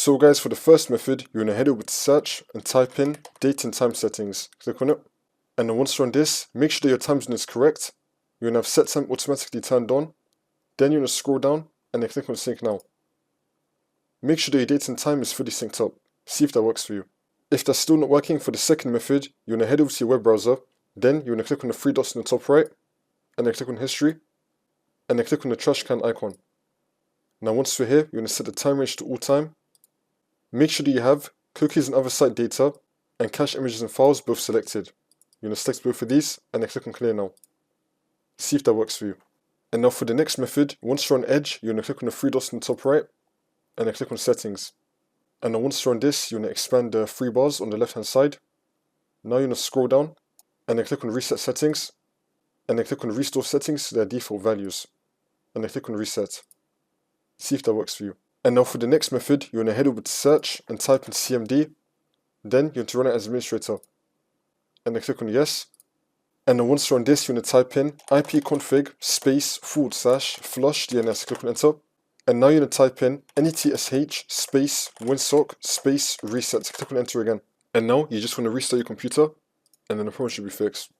So guys, for the first method, you're going to head over to search and type in date and time settings. Click on it. And then once you're on this, make sure that your time zone is correct. You're going to have set time automatically turned on. Then you're going to scroll down and then click on sync now. Make sure that your date and time is fully synced up. See if that works for you. If that's still not working for the second method, you're going to head over to your web browser. Then you're going to click on the three dots in the top right. And then click on history. And then click on the trash can icon. Now once we're here, you're going to set the time range to all time. Make sure that you have cookies and other site data and cache images and files both selected. You're going to select both of these and then click on clear now. See if that works for you. And now for the next method, once you're on Edge, you're going to click on the three dots in the top right and then click on settings. And now once you're on this, you're going to expand the three bars on the left hand side. Now you're going to scroll down and then click on reset settings and then click on restore settings to their default values and then click on reset. See if that works for you. And now for the next method, you're going to head over to search and type in CMD. Then you're going to run it as administrator. And then click on yes. And then once you're on this, you're going to type in ipconfig space / flush DNS. Click on enter. And now you're going to type in netsh space winsock space reset. Click on enter again. And now you just want to restart your computer and then the problem should be fixed.